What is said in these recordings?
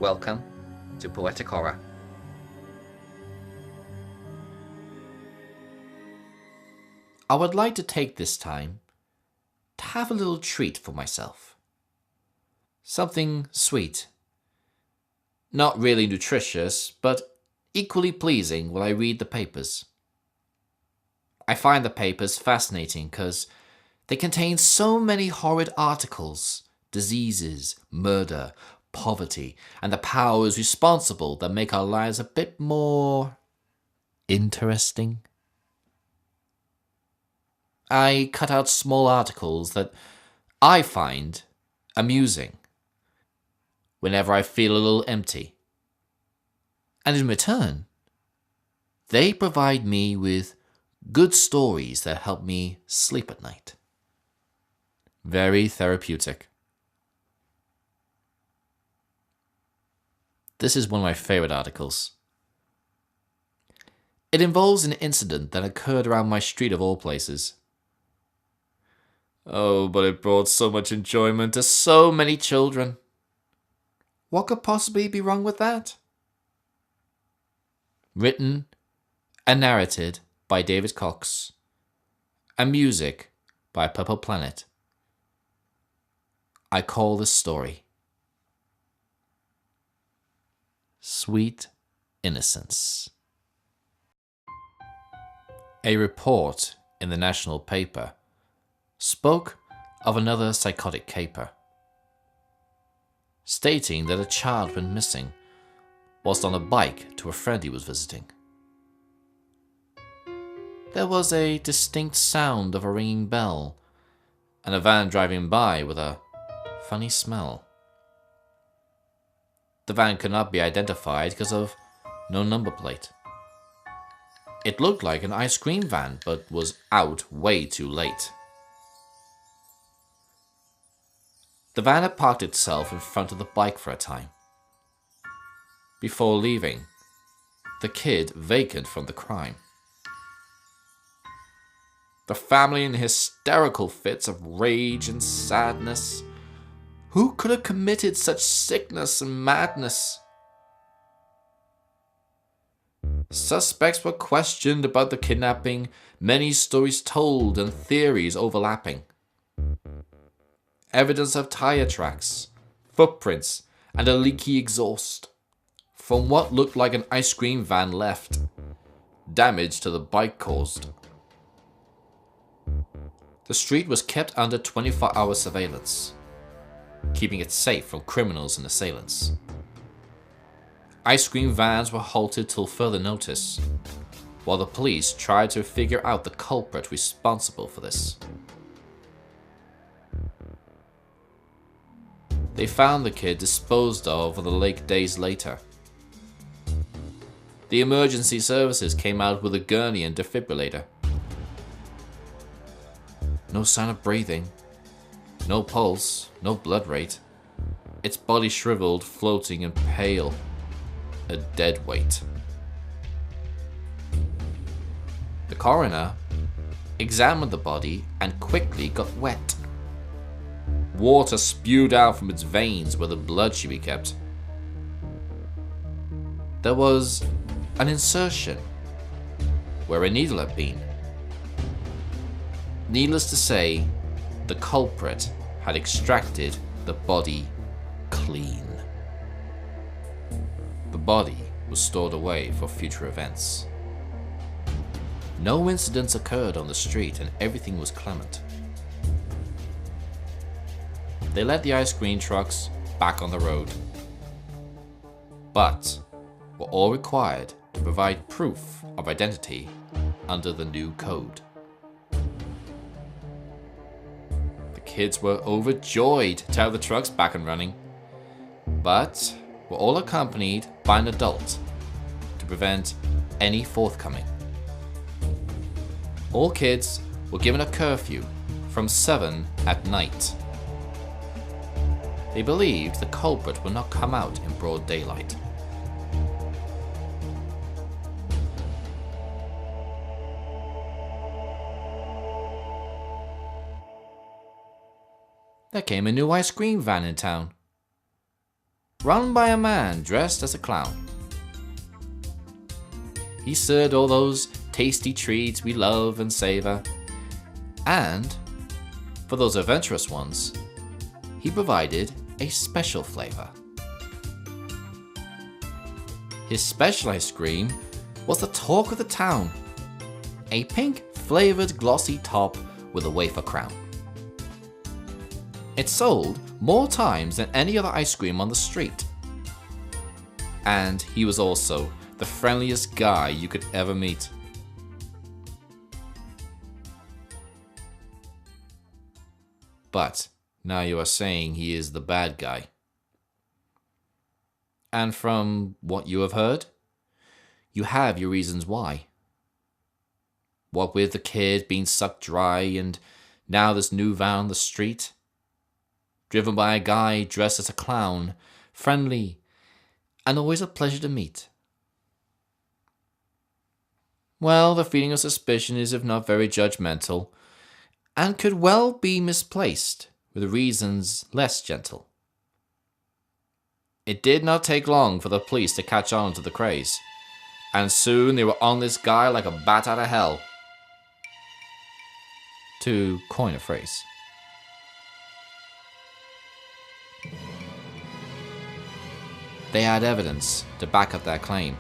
Welcome to Poetic Horror. I would like to take this time to have a little treat for myself. Something sweet. Not really nutritious, but equally pleasing while I read the papers. I find the papers fascinating because they contain so many horrid articles, diseases, murder, poverty, and the powers responsible that make our lives a bit more interesting. I cut out small articles that I find amusing whenever I feel a little empty. And in return, they provide me with good stories that help me sleep at night. Very therapeutic. This is one of my favorite articles. It involves an incident that occurred around my street of all places. Oh, but it brought so much enjoyment to so many children. What could possibly be wrong with that? Written and narrated by David Cox, and music by Purple Planet. I call this story Sweet Innocence. A report in the national paper spoke of another psychotic caper, stating that a child went missing whilst on a bike to a friend he was visiting. There was a distinct sound of a ringing bell and a van driving by with a funny smell. The van could not be identified because of no number plate. It looked like an ice cream van, but was out way too late. The van had parked itself in front of the bike for a time. Before leaving, the kid vacant from the crime. The family in hysterical fits of rage and sadness. Who could have committed such sickness and madness? Suspects were questioned about the kidnapping, many stories told and theories overlapping. Evidence of tire tracks, footprints, and a leaky exhaust from what looked like an ice cream van left. Damage to the bike caused. The street was kept under 24-hour surveillance, keeping it safe from criminals and assailants. Ice cream vans were halted till further notice, while the police tried to figure out the culprit responsible for this. They found the kid disposed of on the lake days later. The emergency services came out with a gurney and defibrillator. No sign of breathing, no pulse, no blood rate. Its body shriveled, floating and pale. A dead weight. The coroner examined the body and quickly got wet. Water spewed out from its veins where the blood should be kept. There was an insertion where a needle had been. Needless to say, the culprit had extracted the body clean. The body was stored away for future events. No incidents occurred on the street and everything was clement. They led the ice cream trucks back on the road, but were all required to provide proof of identity under the new code. The kids were overjoyed to have the trucks back and running, but were all accompanied by an adult to prevent any forthcoming. All kids were given a curfew from 7 at night. They believed the culprit would not come out in broad daylight. There came a new ice cream van in town. run by a man dressed as a clown. He served all those tasty treats we love and savor, and, for those adventurous ones, he provided a special flavor. His special ice cream was the talk of the town, a pink-flavored glossy top with a wafer crown. It sold more times than any other ice cream on the street. And he was also the friendliest guy you could ever meet. But now you are saying he is the bad guy. And from what you have heard, you have your reasons why. What with the kid being sucked dry and now this new van on the street, driven by a guy dressed as a clown, friendly, and always a pleasure to meet. Well, the feeling of suspicion is if not very judgmental, and could well be misplaced with reasons less gentle. It did not take long for the police to catch on to the craze, and soon they were on this guy like a bat out of hell. To coin a phrase. They had evidence to back up their claim,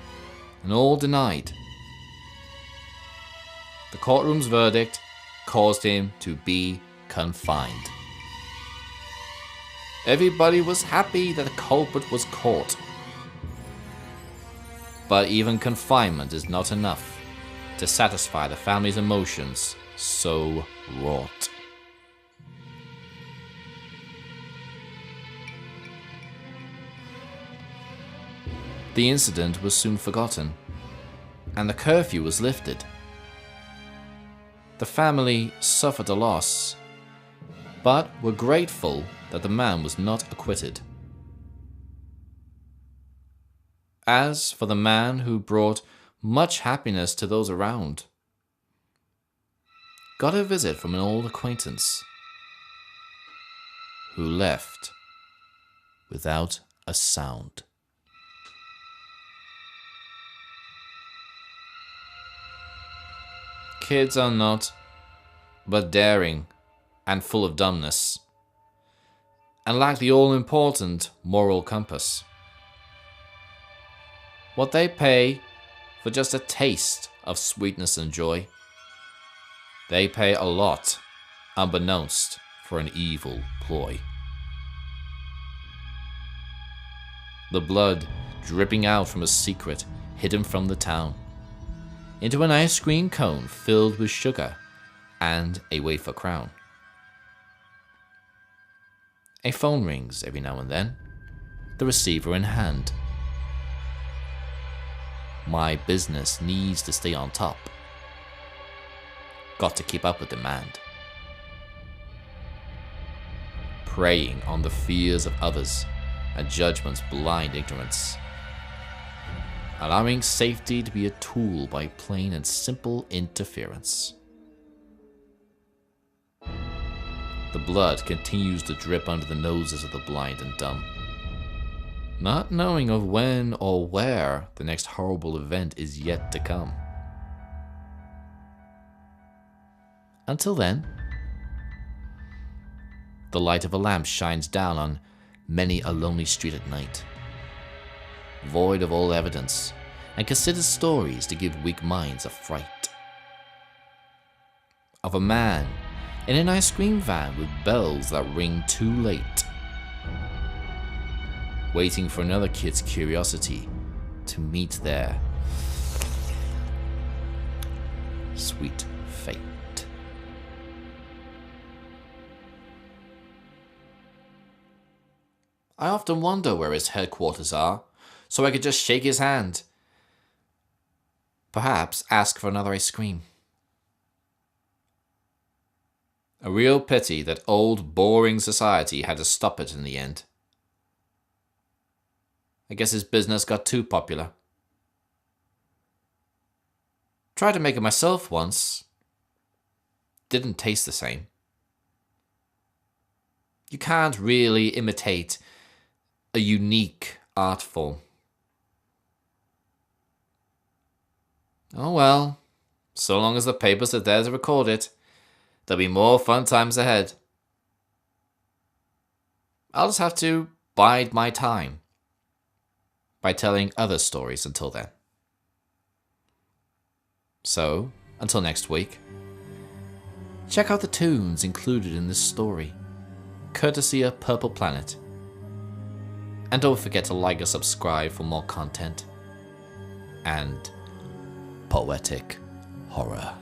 and all denied. The courtroom's verdict caused him to be confined. Everybody was happy that the culprit was caught. But even confinement is not enough to satisfy the family's emotions so wrought. The incident was soon forgotten, and the curfew was lifted. The family suffered a loss, but were grateful that the man was not acquitted. As for the man who brought much happiness to those around, got a visit from an old acquaintance who left without a sound. Kids are not, but daring and full of dumbness, and lack the all-important moral compass. What they pay for just a taste of sweetness and joy, they pay a lot, unbeknownst, for an evil ploy. The blood dripping out from a secret hidden from the town, into an ice cream cone filled with sugar and a wafer crown. A phone rings every now and then, the receiver in hand. My business needs to stay on top. Got to keep up with demand. Preying on the fears of others and judgment's blind ignorance. Allowing safety to be a tool by plain and simple interference. The blood continues to drip under the noses of the blind and dumb, not knowing of when or where the next horrible event is yet to come. Until then, the light of a lamp shines down on many a lonely street at night, void of all evidence, and considers stories to give weak minds a fright. Of a man in an ice cream van with bells that ring too late, waiting for another kid's curiosity to meet their sweet fate. I often wonder where his headquarters are, so I could just shake his hand. Perhaps ask for another ice cream. A real pity that old, boring society had to stop it in the end. I guess his business got too popular. Tried to make it myself once. Didn't taste the same. You can't really imitate a unique art form. Oh well, so long as the papers are there to record it, there'll be more fun times ahead. I'll just have to bide my time by telling other stories until then. So, until next week, check out the tunes included in this story, courtesy of Purple Planet. And don't forget to like and subscribe for more content and poetic horror.